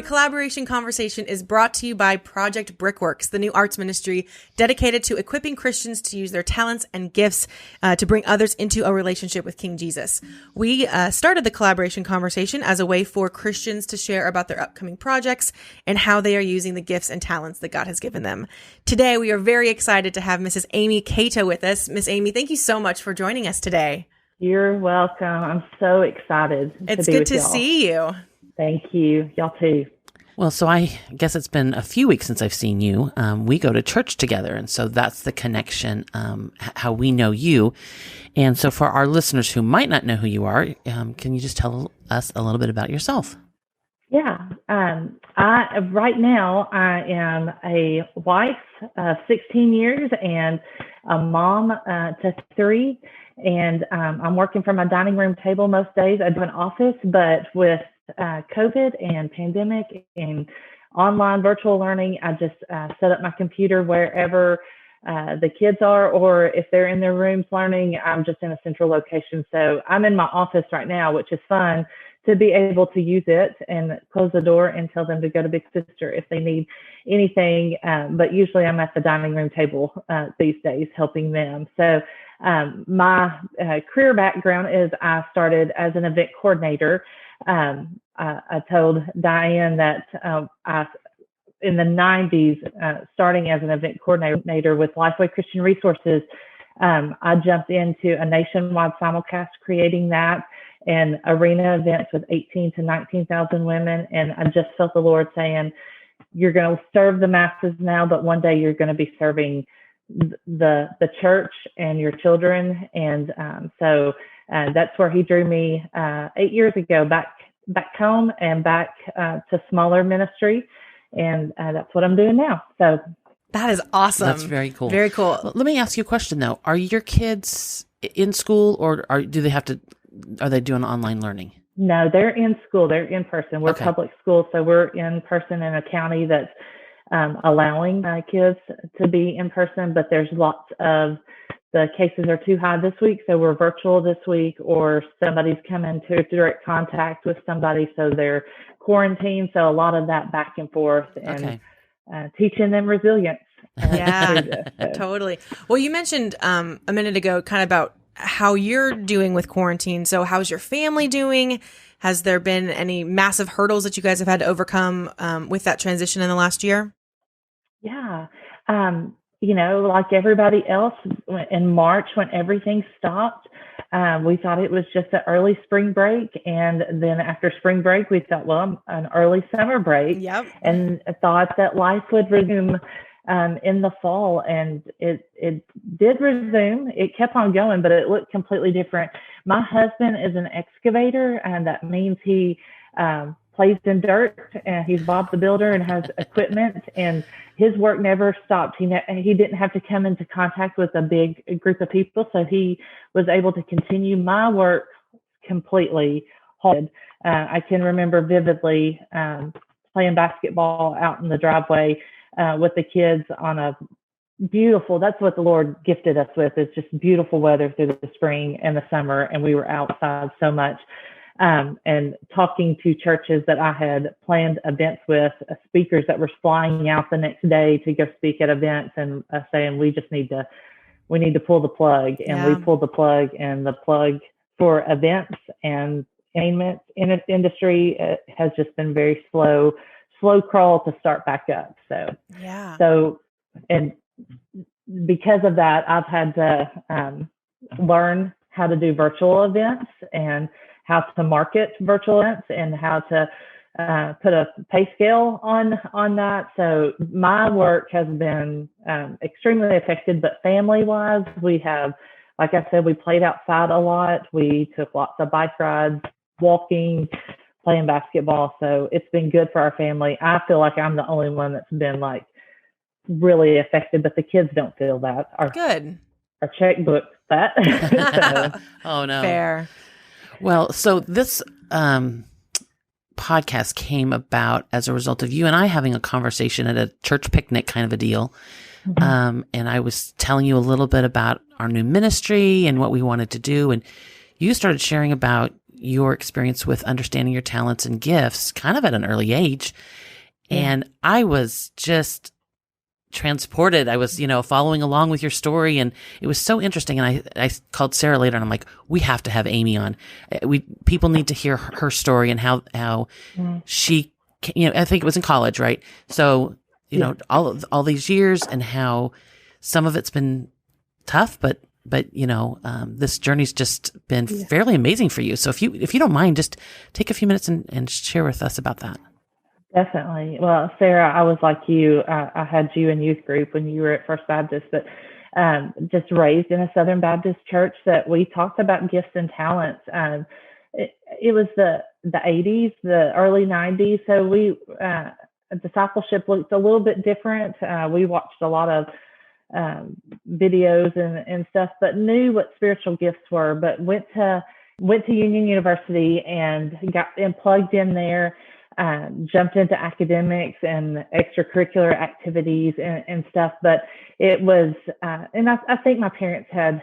The collaboration conversation is brought to you by Project Brickworks, the new arts ministry dedicated to equipping Christians to use their talents and gifts to bring others into a relationship with King Jesus. We started the collaboration conversation as a way for Christians to share about their upcoming projects and how they are using the gifts and talents that God has given them. Today, we are very excited to have Mrs. Amy Cato with us. Miss Amy, thank you so much for joining us today. You're welcome. I'm so excited to be with y'all. It's good to see you. Thank you. Y'all too. Well, so I guess it's been a few weeks since I've seen you. We go to church together, and so that's the connection, how we know you. And so for our listeners who might not know who you are, can you just tell us a little bit about yourself? Yeah. Right now, I am a wife of 16 years and a mom to 3. And I'm working from my dining room table most days. I do an office, but with COVID and pandemic and online virtual learning, I just set up my computer wherever the kids are, or if they're in their rooms learning, I'm just in a central location. So I'm in my office right now, which is fun to be able to use it and close the door and tell them to go to Big Sister if they need anything. But usually I'm at the dining room table these days helping them. So my career background is I started as an event coordinator. I told Diane that in the 90s, starting as an event coordinator with LifeWay Christian Resources, I jumped into a nationwide simulcast, creating that and arena events with 18 to 19,000 women. And I just felt the Lord saying, you're going to serve the masses now, but one day you're going to be serving the church and your children. And so that's where he drew me 8 years ago back home and back to smaller ministry. And that's what I'm doing now. So that is awesome. That's very cool. Very cool. Let me ask you a question though. Are your kids in school, or are they doing online learning? No, they're in school. They're in person. We're okay. Public school. So we're in person in a county that's allowing kids to be in person, but there's lots of the cases are too high this week. So we're virtual this week, or somebody's come into direct contact with somebody. So they're quarantined. So a lot of that back and forth and teaching them resilience. Yeah, totally. Well, you mentioned a minute ago kind of about how you're doing with quarantine. So how's your family doing? Has there been any massive hurdles that you guys have had to overcome with that transition in the last year? Yeah. Like everybody else in March when everything stopped, we thought it was just an early spring break. And then after spring break, we thought, well, an early summer break. Yep. And thought that life would resume in the fall. And it did resume. It kept on going, but it looked completely different. My husband is an excavator, and that means he plays in dirt, and he's Bob the Builder and has equipment, and his work never stopped. He didn't have to come into contact with a big group of people, so he was able to continue. My work completely halted. I can remember vividly playing basketball out in the driveway with the kids on a beautiful, that's what the Lord gifted us with, is just beautiful weather through the spring and the summer, and we were outside so much. And talking to churches that I had planned events with, speakers that were flying out the next day to go speak at events, and saying we need to pull the plug. And we pulled the plug, and the plug for events and entertainment industry has just been very slow crawl to start back up. So and because of that, I've had to learn how to do virtual events and how to market virtual events and how to put a pay scale on that. So my work has been extremely affected, but family-wise, we have, like I said, we played outside a lot. We took lots of bike rides, walking, playing basketball. So it's been good for our family. I feel like I'm the only one that's been like really affected, but the kids don't feel that. Good. Our checkbook that. So, oh no. Fair. Well, so this podcast came about as a result of you and I having a conversation at a church picnic kind of a deal. Mm-hmm. And I was telling you a little bit about our new ministry and what we wanted to do. And you started sharing about your experience with understanding your talents and gifts kind of at an early age. And I was just transported. I was, following along with your story, and it was so interesting. And I called Sarah later, and I'm like, we have to have Amy on. People need to hear her story and how she, I think it was in college, right? So, all these years, and how some of it's been tough, but this journey's just been fairly amazing for you. So if you don't mind, just take a few minutes and share with us about that. Definitely. Well, Sarah, I was like you. I had you in youth group when you were at First Baptist, but just raised in a Southern Baptist church that we talked about gifts and talents. It was the 80s, the early 90s. So discipleship looked a little bit different. We watched a lot of videos and stuff, but knew what spiritual gifts were, but went to Union University and got plugged in there. Jumped into academics and extracurricular activities and stuff, but it was, and I think my parents had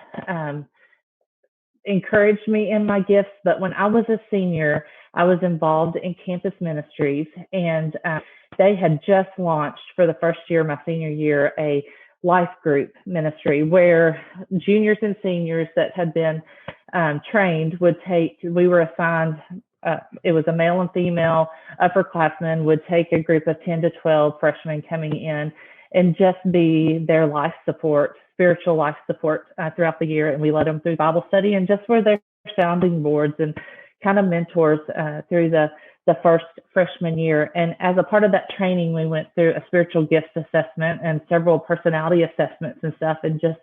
encouraged me in my gifts, but when I was a senior, I was involved in campus ministries, and they had just launched for the first year, my senior year, a life group ministry where juniors and seniors that had been trained we were assigned, it was a male and female upperclassmen would take a group of 10 to 12 freshmen coming in and just be their life support, spiritual life support throughout the year. And we led them through Bible study and just were their sounding boards and kind of mentors through the first freshman year. And as a part of that training, we went through a spiritual gifts assessment and several personality assessments and stuff, and just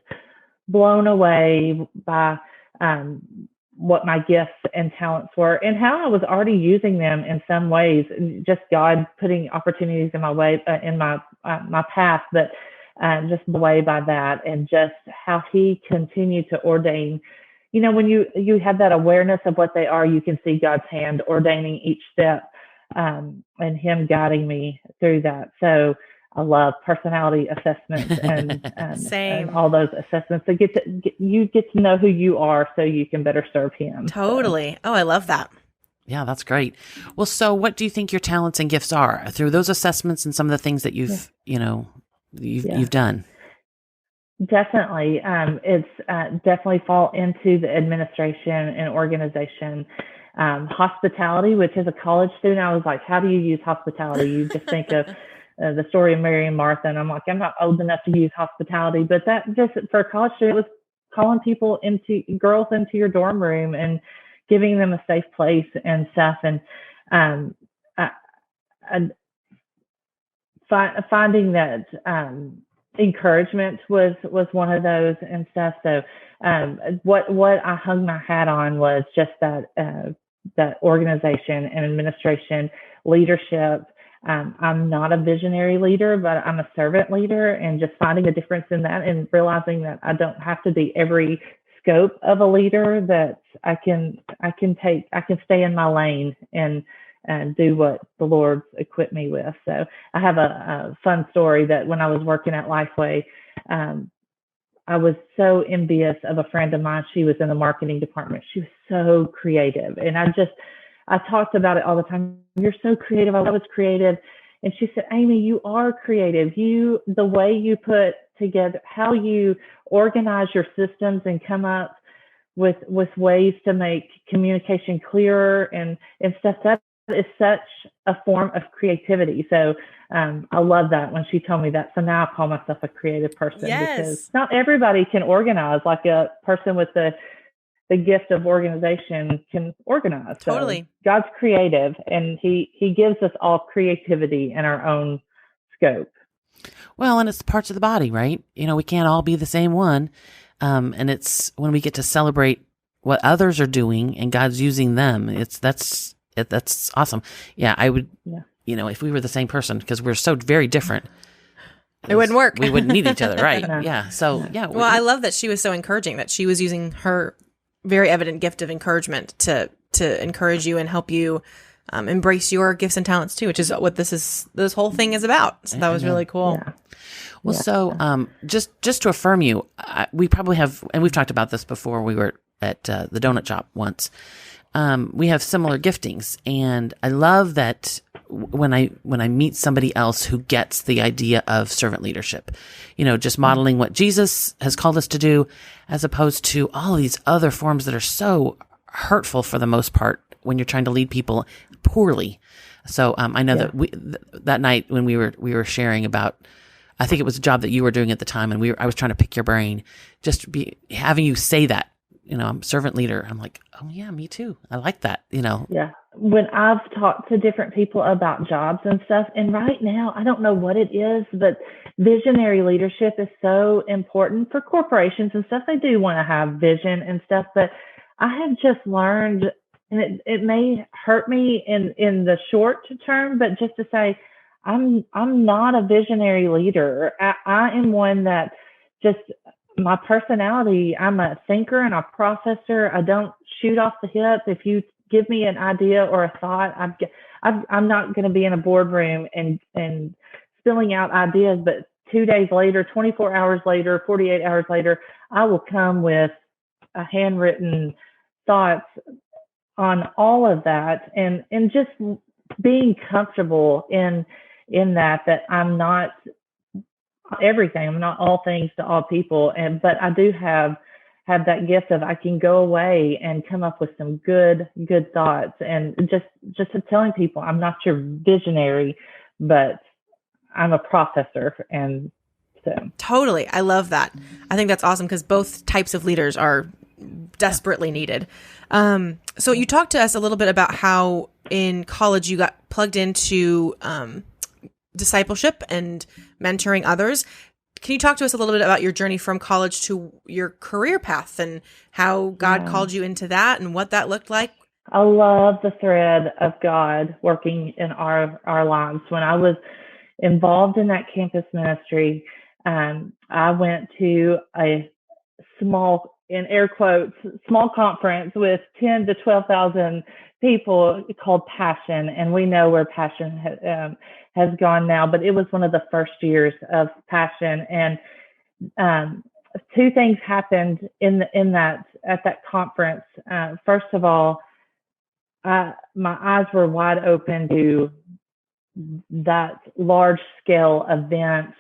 blown away by what my gifts and talents were and how I was already using them in some ways, just God putting opportunities in my way, in my path, but just away by that, and just how he continued to ordain. When you have that awareness of what they are, you can see God's hand ordaining each step, and him guiding me through that. So I love personality assessments and all those assessments. So you get to know who you are so you can better serve him. Totally. Oh, I love that. Yeah, that's great. Well, so what do you think your talents and gifts are through those assessments and some of the things that you've done? Definitely. It's definitely fall into the administration and organization. Hospitality, which as a college student, I was like, how do you use hospitality? You just think of the story of Mary and Martha, and I'm like, I'm not old enough to use hospitality, but that just for a college student was calling girls into your dorm room and giving them a safe place and stuff. And finding that encouragement was one of those and stuff. So what I hung my hat on was just that organization and administration, leadership. I'm not a visionary leader, but I'm a servant leader, and just finding a difference in that and realizing that I don't have to be every scope of a leader, that I can stay in my lane and do what the Lord's equipped me with. So I have a fun story that when I was working at LifeWay, I was so envious of a friend of mine. She was in the marketing department. She was so creative. And I talked about it all the time. You're so creative. I was creative. And she said, Amy, you are creative. The way you put together, how you organize your systems and come up with ways to make communication clearer and stuff, that is such a form of creativity. So I love that when she told me that. So now I call myself a creative person, because not everybody can organize like a person with the gift of organization can organize. Totally. So God's creative, and he gives us all creativity in our own scope. Well, and it's parts of the body, right? We can't all be the same one. And it's when we get to celebrate what others are doing and God's using them, that's awesome. Yeah. I would, if we were the same person, because we're so very different, it wouldn't work. We wouldn't need each other. Right. No. Yeah. So, yeah. Well, I love that she was so encouraging, that she was using her very evident gift of encouragement to encourage you and help you embrace your gifts and talents too, which is what this whole thing is about. So that was really cool. Yeah. Well, so just to affirm you, we probably have, and we've talked about this before. We were at the donut shop once. we have similar giftings, and I love that when I meet somebody else who gets the idea of servant leadership, just modeling what Jesus has called us to do, as opposed to all these other forms that are so hurtful for the most part when you're trying to lead people poorly. So I know that that night when we were sharing about, I think it was a job that you were doing at the time, and I was trying to pick your brain, just having you say that, I'm servant leader. I'm like, oh yeah, me too. I like that, Yeah. When I've talked to different people about jobs and stuff, and right now, I don't know what it is, but visionary leadership is so important for corporations and stuff. They do want to have vision and stuff, but I have just learned, and it may hurt me in the short term, but just to say, I'm not a visionary leader. I am one that just, my personality, I'm a thinker and a processor. I don't shoot off the hip. If you give me an idea or a thought, I'm not going to be in a boardroom and spilling out ideas, but 2 days later, 24 hours later, 48 hours later, I will come with a handwritten thoughts on all of that, and just being comfortable in that I'm not everything. I'm not all things to all people, but I do have that gift of I can go away and come up with some good thoughts, and just telling people I'm not your visionary, but I'm a processor. And so totally, I love that. I think that's awesome because both types of leaders are desperately needed. So you talked to us a little bit about how in college you got plugged into discipleship and mentoring others. Can you talk to us a little bit about your journey from college to your career path and how God called you into that and what that looked like? I love the thread of God working in our lives. When I was involved in that campus ministry, I went to a small, in air quotes, small conference with 10 to 12,000 people called Passion. And we know where Passion has gone now, but it was one of the first years of Passion. And two things happened at that conference. First of all, my eyes were wide open to that large scale events,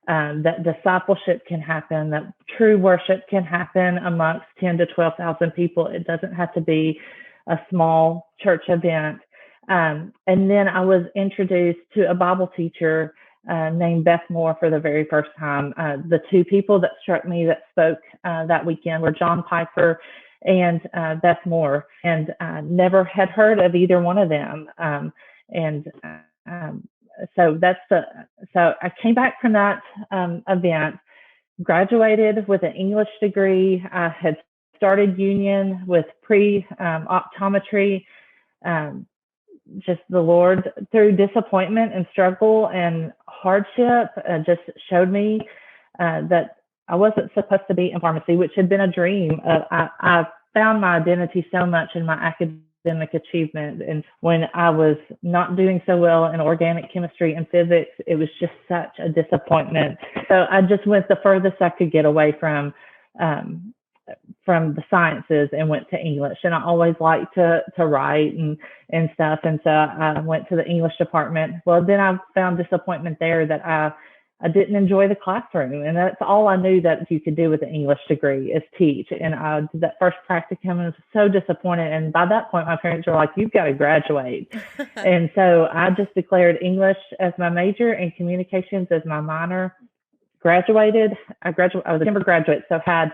that discipleship can happen, that true worship can happen amongst 10 to 12,000 people. It doesn't have to be a small church event. And then I was introduced to a Bible teacher named Beth Moore for the very first time. The two people that struck me that spoke that weekend were John Piper and Beth Moore, and never had heard of either one of them. So I came back from that event, graduated with an English degree. I had started union with optometry. Just the Lord, through disappointment and struggle and hardship, just showed me that I wasn't supposed to be in pharmacy, which had been a dream. I found my identity so much in my academic achievement. And when I was not doing so well in organic chemistry and physics, it was just such a disappointment. So I just went the furthest I could get away from the sciences and went to English. And I always liked to write and stuff. And so I went to the English department. Well, then I found disappointment there that I didn't enjoy the classroom. And that's all I knew that you could do with an English degree is teach. And I did that first practicum and was so disappointed. And by that point, my parents were like, you've got to graduate. And so I just declared English as my major and communications as my minor. Graduated. I was a Denver graduate, so had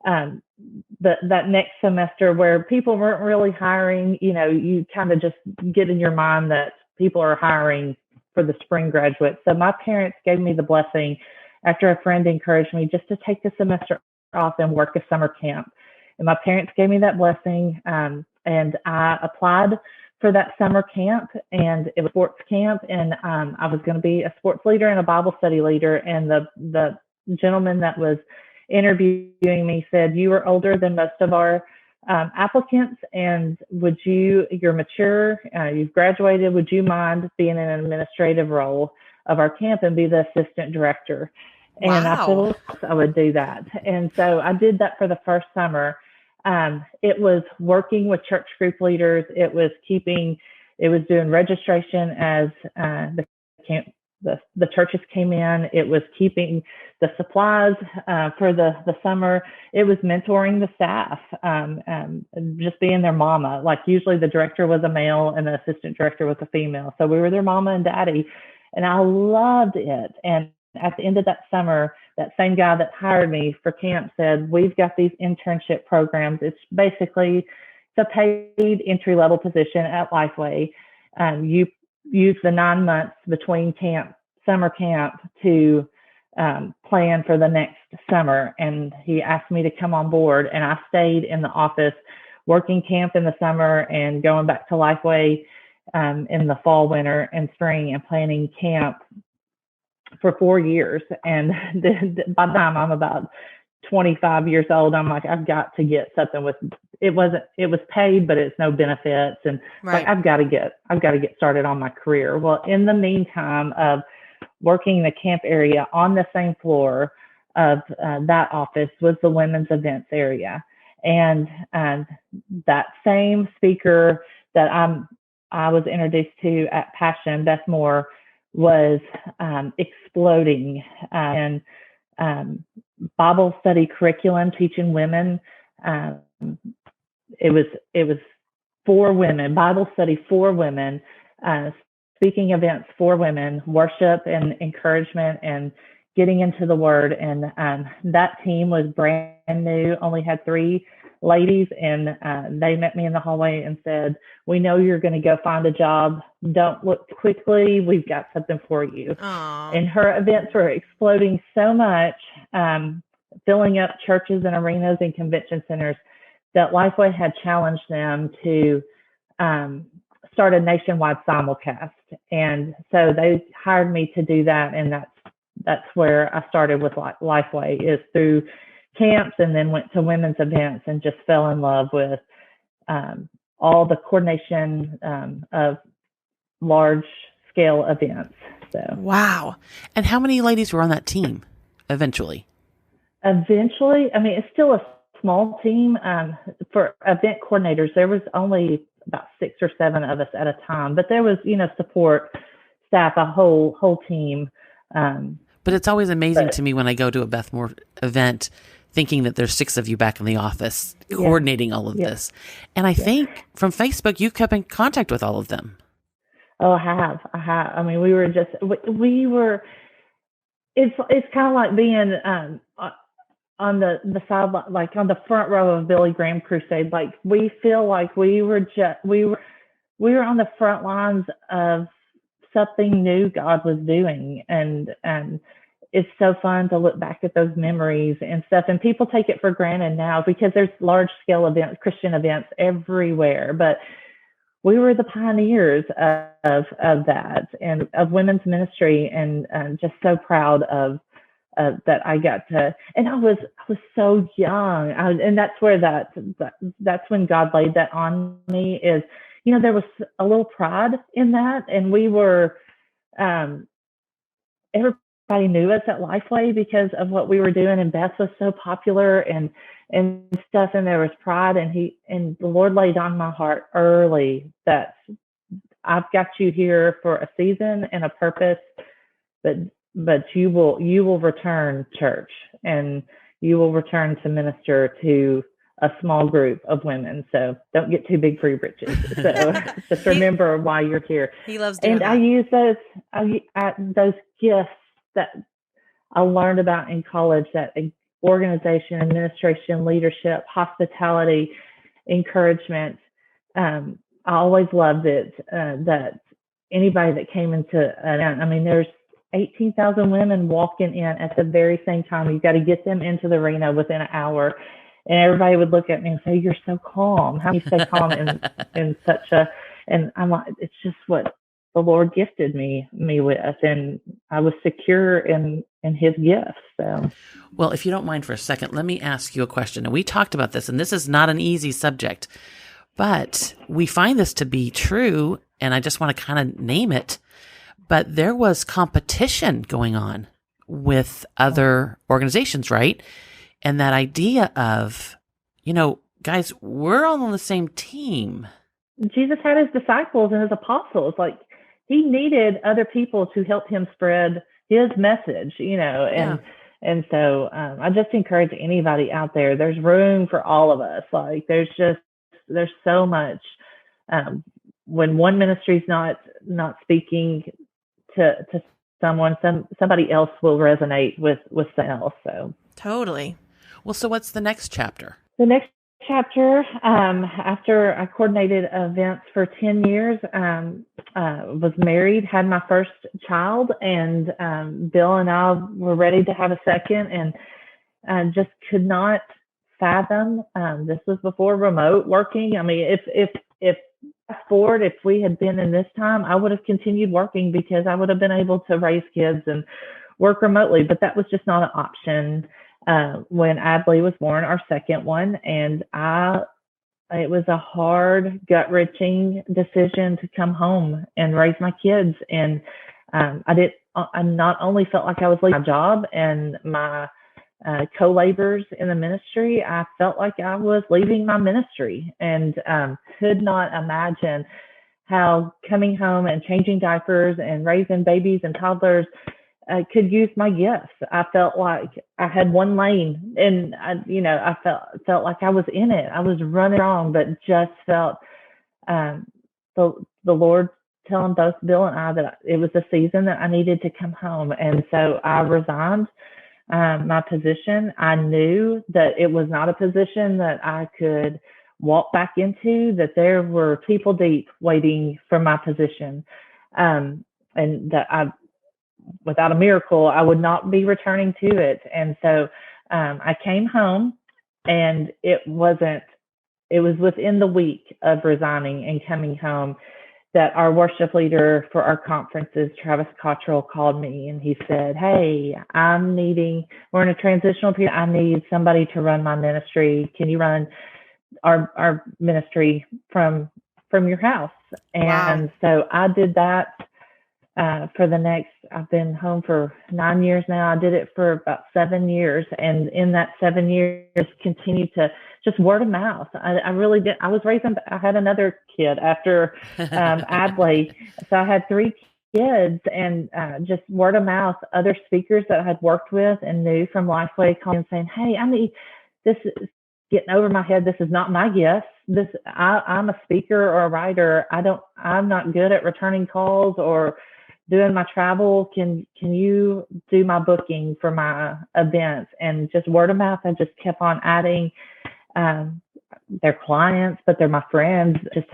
that next semester where people weren't really hiring. You kind of just get in your mind that people are hiring for the spring graduates. So my parents gave me the blessing after a friend encouraged me just to take the semester off and work a summer camp. And my parents gave me that blessing. And I applied for that summer camp, and it was sports camp. And I was going to be a sports leader and a Bible study leader. And the gentleman that was interviewing me said, you are older than most of our applicants, and you're mature, you've graduated, would you mind being in an administrative role of our camp and be the assistant director? And I said, well, I would do that. And so I did that for the first summer. it was working with church group leaders. It was doing registration as the churches came in. It was keeping the supplies for the summer. It was mentoring the staff, just being their mama. Like usually the director was a male and the assistant director was a female. So we were their mama and daddy. And I loved it. And at the end of that summer, that same guy that hired me for camp said, we've got these internship programs. It's basically a paid entry-level position at LifeWay. You use the 9 months between summer camp to plan for the next summer. And he asked me to come on board, and I stayed in the office working camp in the summer and going back to LifeWay in the fall, winter, and spring, and planning camp for 4 years. And by the time I'm about 25 years old, I'm like, I've got to get something with it. It was paid, but it's no benefits. And right. Like, I've got to get started on my career. Well, in the meantime of working the camp area, on the same floor of that office was the women's events area. And that same speaker that I was introduced to at Passion, Beth Moore, was exploding and Bible study curriculum, teaching women. It was for women, Bible study for women, speaking events for women, worship and encouragement, and getting into the Word. And that team was brand new, only had 3 ladies, and they met me in the hallway and said, we know you're going to go find a job. Don't look quickly. We've got something for you. Aww. And her events were exploding so much, filling up churches and arenas and convention centers, that LifeWay had challenged them to start a nationwide simulcast. And so they hired me to do that. And that's where I started with LifeWay, is through camps, and then went to women's events and just fell in love with all the coordination of large scale events. So wow. And how many ladies were on that team eventually? I mean, it's still a small team. For event coordinators, there was only about 6 or 7 of us at a time, but there was, support staff, a whole team. But it's always amazing to me when I go to a Beth Moore event, thinking that there's 6 of you back in the office coordinating all of this. And I think from Facebook, you've kept in contact with all of them. Oh, I have. I mean, we were, it's kind of like being on the side, like on the front row of Billy Graham crusade. Like, we feel like we were on the front lines of something new God was doing. And it's so fun to look back at those memories and stuff. And people take it for granted now because there's large scale events, Christian events everywhere. But we were the pioneers of that, and of women's ministry, and just so proud of that I got to. And I was so young, and that's where that's when God laid that on me. Is, there was a little pride in that, and we were everybody knew us at LifeWay because of what we were doing, and Beth was so popular and stuff, and there was pride, and the Lord laid on my heart early that I've got you here for a season and a purpose, but you will return, church, and you will return to minister to a small group of women. So don't get too big for your britches. So just remember why you're here. He loves doing and that. I use those gifts that I learned about in college, that organization, administration, leadership, hospitality, encouragement. I always loved it, that anybody that came into an event, I mean, there's 18,000 women walking in at the very same time. You've got to get them into the arena within an hour. And everybody would look at me and say, you're so calm. How do you stay calm in such a, and I'm like, it's just what the Lord gifted me with. And I was secure in his gifts. So, well, if you don't mind for a second, let me ask you a question. And we talked about this, and this is not an easy subject, but we find this to be true. And I just want to kind of name it. But there was competition going on with other organizations, right? And that idea of, guys, we're all on the same team. Jesus had his disciples and his apostles. Like, he needed other people to help him spread his message, and so I just encourage anybody out there. There's room for all of us. Like, there's so much. When one ministry's not speaking to someone, somebody else will resonate with something else. So Totally. Well, so what's the next chapter? the next chapter, after I coordinated events for 10 years, was married, had my first child, and Bill and I were ready to have a second, and just could not fathom. This was before remote working. I mean, if fast forward, if we had been in this time, I would have continued working because I would have been able to raise kids and work remotely, but that was just not an option. When Adley was born, our second one, and it was a hard, gut-wrenching decision to come home and raise my kids. And I not only felt like I was leaving my job and my co-laborers in the ministry, I felt like I was leaving my ministry, and could not imagine how coming home and changing diapers and raising babies and toddlers could use my gifts. I felt like I had one lane, and I felt like I was in it. I was running wrong, but just felt the Lord telling both Bill and I that it was a season that I needed to come home. And so I resigned my position. I knew that it was not a position that I could walk back into, that there were people deep waiting for my position, and that without a miracle, I would not be returning to it. And so I came home, and it was within the week of resigning and coming home that our worship leader for our conferences, Travis Cottrell, called me, and he said, "Hey, we're in a transitional period. I need somebody to run my ministry. Can you run our ministry from your house?" And so I did that. I've been home for 9 years now. I did it for about 7 years. And in that 7 years, continued to just word of mouth. I really did. I had another kid after Adley. So I had 3 kids, and just word of mouth, other speakers that I had worked with and knew from LifeWay calling and saying, "Hey, this is getting over my head. This is not my gift. I'm a speaker or a writer. I'm not good at returning calls or doing my travel. Can you do my booking for my events?" And just word of mouth, I just kept on adding their clients, but they're my friends, just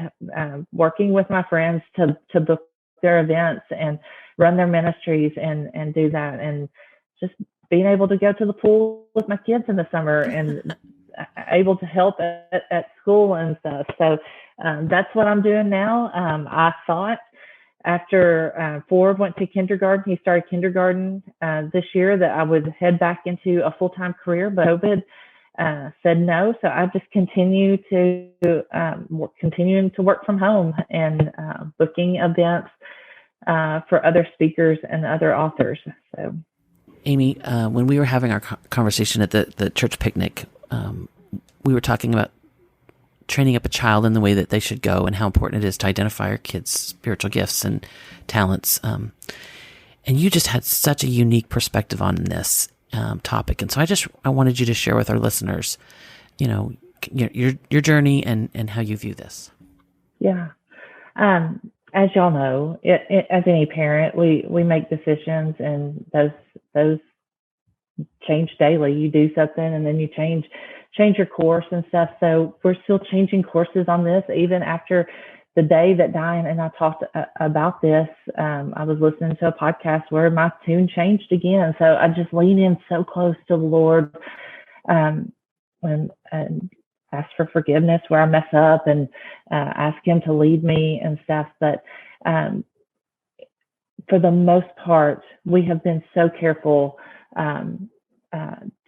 working with my friends to book their events and run their ministries and do that. And just being able to go to the pool with my kids in the summer and able to help at school and stuff. So that's what I'm doing now. I thought, after Ford went to kindergarten, he started kindergarten this year, that I would head back into a full-time career, but COVID said no. So I just continuing to work from home and booking events for other speakers and other authors. So, Amy, when we were having our conversation at the church picnic, we were talking about training up a child in the way that they should go, and how important it is to identify our kids' spiritual gifts and talents. And you just had such a unique perspective on this topic. And so I wanted you to share with our listeners, your journey and how you view this. Yeah. As y'all know, as any parent, we make decisions, and those change daily. You do something, and then you change your course and stuff. So we're still changing courses on this, even after the day that Diane and I talked about this. I was listening to a podcast where my tune changed again. So I just lean in so close to the Lord, and ask for forgiveness where I mess up, and ask Him to lead me and stuff. But for the most part, we have been so careful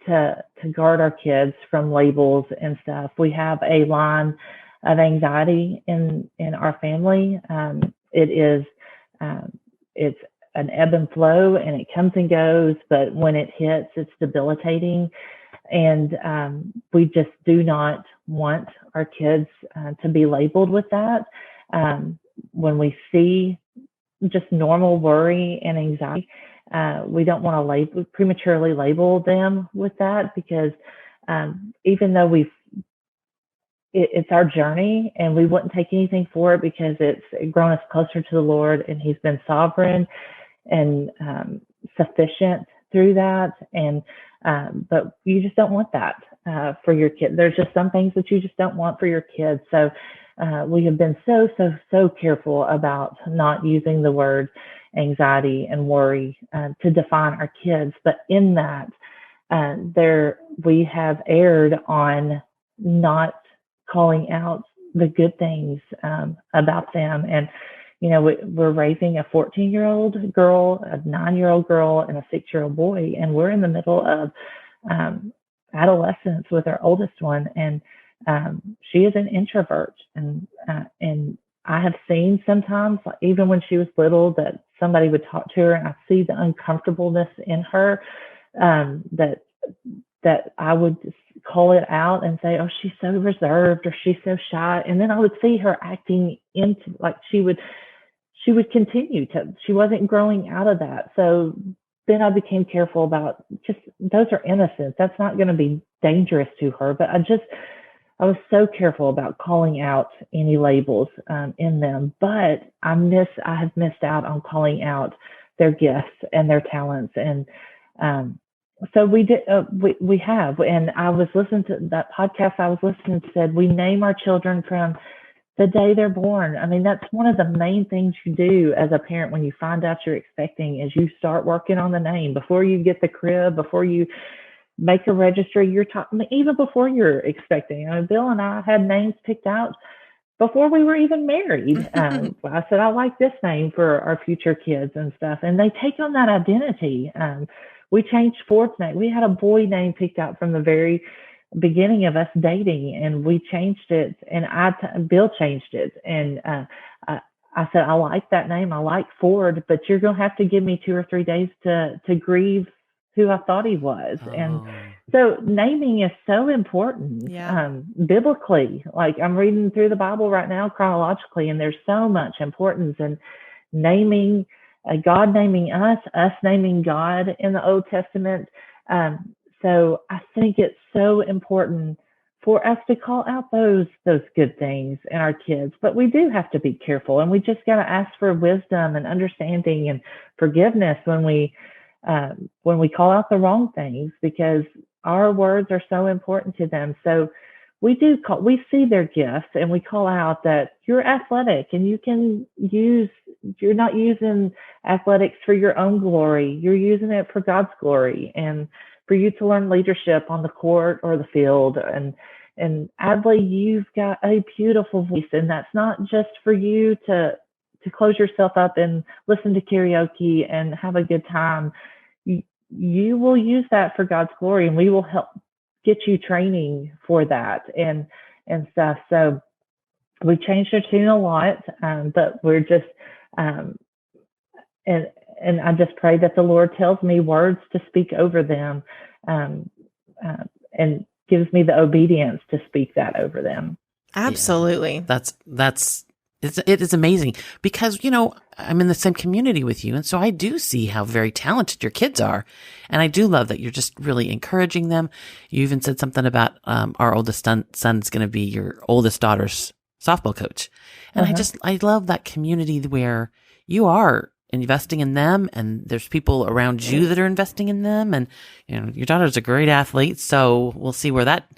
to guard our kids from labels and stuff. We have a line of anxiety in our family. It's an ebb and flow, and it comes and goes, but when it hits, it's debilitating. And we just do not want our kids to be labeled with that. When we see just normal worry and anxiety, we don't want to prematurely label them with that, because even though it's our journey, and we wouldn't take anything for it, because it's grown us closer to the Lord, and He's been sovereign and sufficient through that. And but you just don't want that for your kids. There's just some things that you just don't want for your kids. So we have been so careful about not using the word anxiety and worry to define our kids. But in that, we have erred on not calling out the good things about them. And we're raising a 14-year-old girl, a 9-year-old girl, and a 6-year-old boy, and we're in the middle of adolescence with our oldest one, and she is an introvert, and I have seen sometimes, even when she was little, that somebody would talk to her, and I see the uncomfortableness in her, that I would just call it out and say, "Oh, she's so reserved," or "She's so shy," and then I would see her acting into, like, she would continue to, she wasn't growing out of that. So then I became careful about, just, those are innocent. That's not going to be dangerous to her. But I was so careful about calling out any labels in them. But I have missed out on calling out their gifts and their talents. And so we have. And I was listening to that podcast I was listening to, said we name our children from the day they're born. I mean, that's one of the main things you do as a parent when you find out you're expecting, is you start working on the name before you get the crib, before you make a registry. You're talking even before you're expecting. Bill and I had names picked out before we were even married. I said, I like this name for our future kids and stuff. And they take on that identity. We changed Ford's name. We had a boy name picked out from the very beginning of us dating, and we changed it, and Bill changed it. And I said, I like that name. I like Ford, but you're going to have to give me 2 or 3 days to grieve who I thought he was. Oh. And so naming is so important. Biblically. Like, I'm reading through the Bible right now chronologically, and there's so much importance in naming, God naming us naming God in the Old Testament. So I think it's so important for us to call out those good things in our kids. But we do have to be careful, and we just got to ask for wisdom and understanding and forgiveness when we call out the wrong things, because our words are so important to them. So we see their gifts, and we call out that you're athletic, and you're not using athletics for your own glory. You're using it for God's glory, and for you to learn leadership on the court or the field. And Adley, you've got a beautiful voice, and that's not just for you to close yourself up and listen to karaoke and have a good time. You will use that for God's glory, and we will help get you training for that and stuff. So we changed our tune a lot, but we're just, and I just pray that the Lord tells me words to speak over them, and gives me the obedience to speak that over them. Absolutely. Yeah. It is amazing, because, I'm in the same community with you. And so I do see how very talented your kids are. And I do love that you're just really encouraging them. You even said something about, our oldest son's going to be your oldest daughter's softball coach. And I love that community where you are investing in them, and there's people around you that are investing in them. And, your daughter's a great athlete, so we'll see where that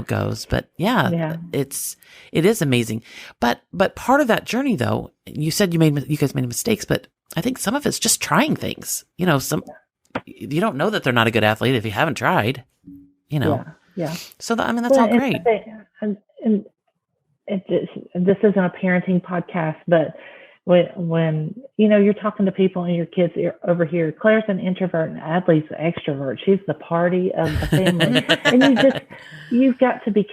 goes. But it is amazing. But part of that journey, though, you said you guys made mistakes, but I think some of it's just trying things. You don't know that they're not a good athlete if you haven't tried, Yeah. So that's all great. And this isn't a parenting podcast, but when you're talking to people and your kids over here, Claire's an introvert and Adley's an extrovert. She's the party of the family. And you've got to be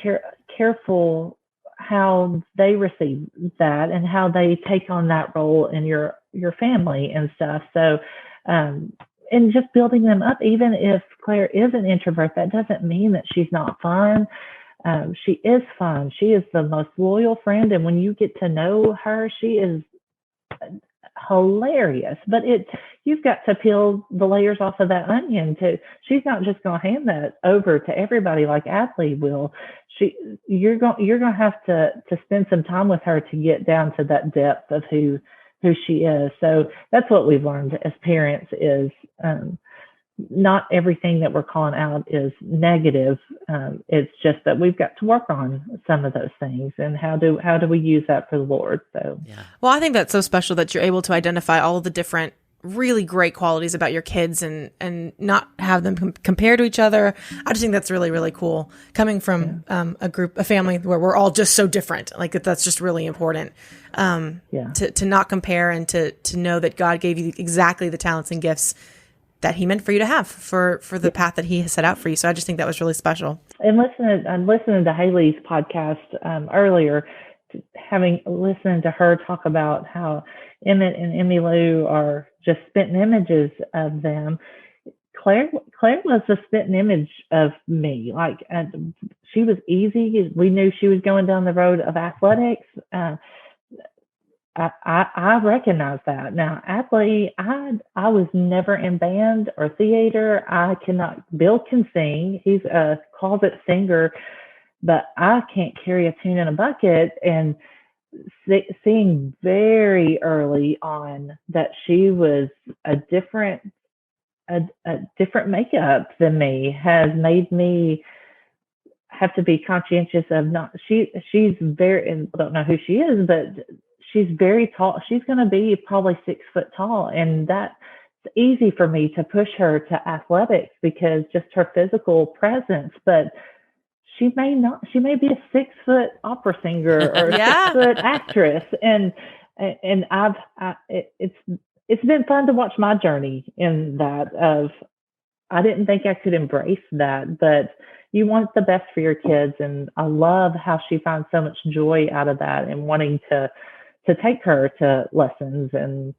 careful how they receive that and how they take on that role in your family and stuff. So and just building them up. Even if Claire is an introvert, that doesn't mean that she's not fun. She is fun. She is the most loyal friend. And when you get to know her, she is hilarious. But you've got to peel the layers off of that onion too. She's not just going to hand that over to everybody like Adley will. You're going to have to spend some time with her to get down to that depth of who she is. So that's what we've learned as parents is, not everything that we're calling out is negative. It's just that we've got to work on some of those things, and how do we use that for the Lord? So, Yeah. Well, I think that's so special that you're able to identify all of the different really great qualities about your kids and not have them compare to each other. I just think that's really, really cool coming from a family where we're all just so different. Like that's just really important to not compare and to know that God gave you exactly the talents and gifts that he meant for you to have for the path that he has set out for you. So I just think that was really special. And listening to Haley's podcast earlier, listening to her talk about how Emmett and Emmy Lou are just spitting images of them. Claire was a spitting image of me. Like she was easy. We knew she was going down the road of athletics. I recognize that. Now, Adley, I was never in band or theater. Bill can sing. He's a closet singer, but I can't carry a tune in a bucket. And seeing very early on that she was a different makeup than me has made me have to be conscientious of she's very, and I don't know who she is, but she's very tall. She's going to be probably 6 foot tall. And that's easy for me to push her to athletics because just her physical presence, but she may be a 6 foot opera singer or a 6 foot actress. And it's been fun to watch my journey in that I didn't think I could embrace that, but you want the best for your kids. And I love how she finds so much joy out of that and wanting to take her to lessons and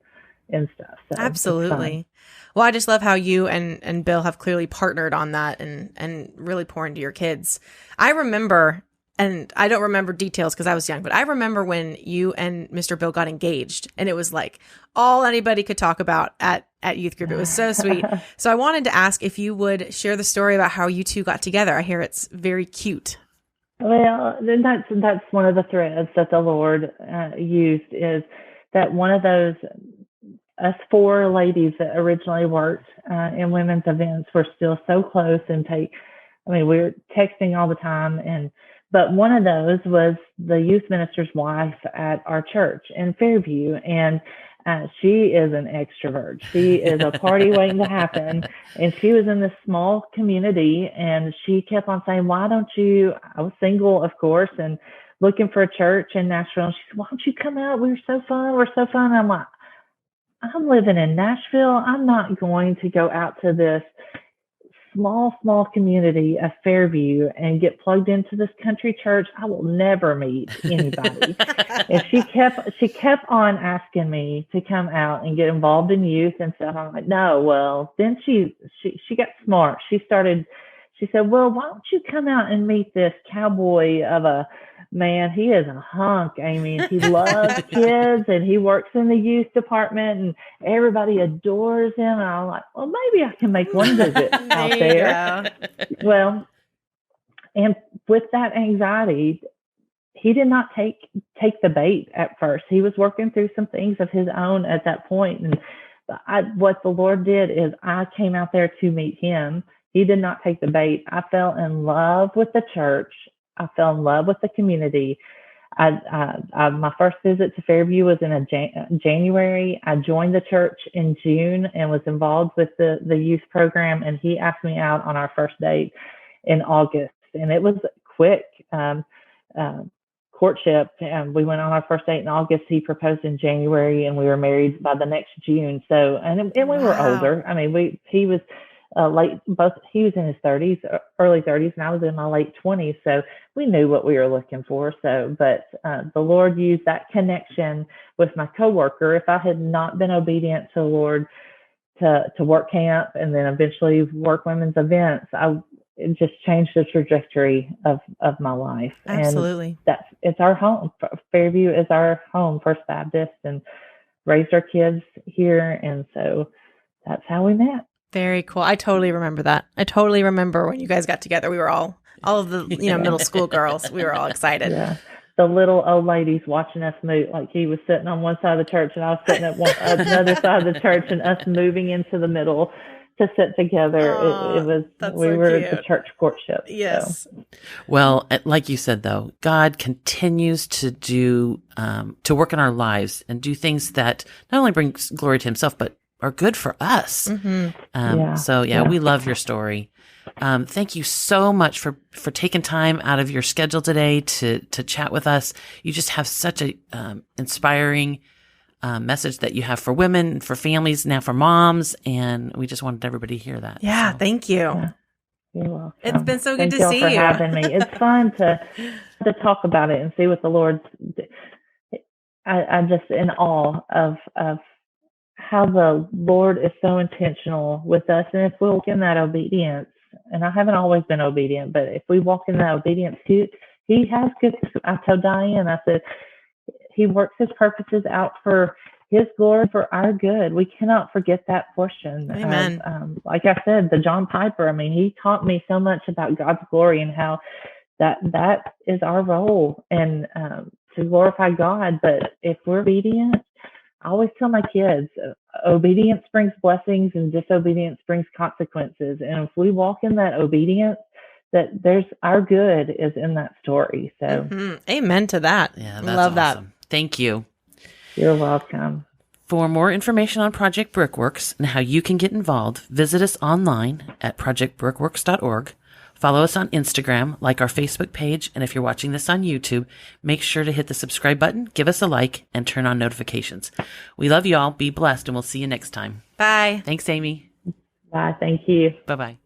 stuff. So absolutely. Well, I just love how you and Bill have clearly partnered on that and really pour into your kids. I remember, and I don't remember details because I was young, but I remember when you and Mr. Bill got engaged, and it was like all anybody could talk about at youth group. It was so sweet. So I wanted to ask if you would share the story about how you two got together. I hear it's very cute. Well, then that's one of the threads that the Lord used, is that one of those, us 4 ladies that originally worked in women's events were still so close and we were texting all the time. But one of those was the youth minister's wife at our church in Fairview. And she is an extrovert. She is a party waiting to happen. And she was in this small community, and she kept on saying, I was single, of course, and looking for a church in Nashville. And she said, why don't you come out? We're so fun. And I'm like, I'm living in Nashville. I'm not going to go out to this small community of Fairview and get plugged into this country church. I will never meet anybody. And she kept on asking me to come out and get involved in youth and stuff. I'm like, no. Well, then she got smart. She said, well, why don't you come out and meet this cowboy of a man? He is a hunk, Amy. He loves kids, and he works in the youth department, and everybody adores him. And I'm like, well, maybe I can make one visit out there. Well, and with that anxiety, he did not take the bait at first. He was working through some things of his own at that point. And what the Lord did is I came out there to meet him. He did not take the bait. I fell in love with the church. I fell in love with the community. My first visit to Fairview was in January. I joined the church in June and was involved with the youth program. And he asked me out on our first date in August. And it was quick courtship. And we went on our first date in August. He proposed in January, and we were married by the next June. So, and we were older. I mean, he was he was in his 30s, early 30s, and I was in my late 20s. So we knew what we were looking for. But the Lord used that connection with my coworker. If I had not been obedient to the Lord to work camp and then eventually work women's events, it just changed the trajectory of my life. Absolutely. And it's our home. Fairview is our home, First Baptist, and raised our kids here. And so that's how we met. Very cool. I totally remember that. I totally remember when you guys got together. We were all of the, middle school girls. We were all excited. Yeah. The little old ladies watching us move, like he was sitting on one side of the church and I was sitting at another side of the church, and us moving into the middle to sit together. It was, we so were cute. at the church courtship. Yes. So. Well, like you said, though, God continues to do, to work in our lives and do things that not only bring glory to himself, but are good for us. Mm-hmm. So we love your story. Thank you so much for taking time out of your schedule today to chat with us. You just have such a inspiring message that you have for women, for families, now for moms, and we just wanted everybody to hear that. Yeah, so. Thank you. Yeah. You're welcome. It's been so good Thank to see for you. having me. It's fun to talk about it and see what the Lord's. I'm just in awe of how the Lord is so intentional with us, and if we walk in that obedience, and I haven't always been obedient, but if we walk in that obedience, He has good. I told Diane, I said, He works His purposes out for His glory, for our good. We cannot forget that portion. Amen. Like I said, the John Piper. I mean, he taught me so much about God's glory and how that is our role, and to glorify God. But if we're obedient, I always tell my kids, obedience brings blessings and disobedience brings consequences. And if we walk in that obedience, that there's our good is in that story. So Amen to that. Yeah, that's love awesome. that. Thank you. You're welcome. For more information on Project Brickworks and how you can get involved, visit us online at projectbrickworks.org. Follow us on Instagram, like our Facebook page, and if you're watching this on YouTube, make sure to hit the subscribe button, give us a like, and turn on notifications. We love you all. Be blessed, and we'll see you next time. Bye. Thanks, Amy. Bye. Thank you. Bye-bye.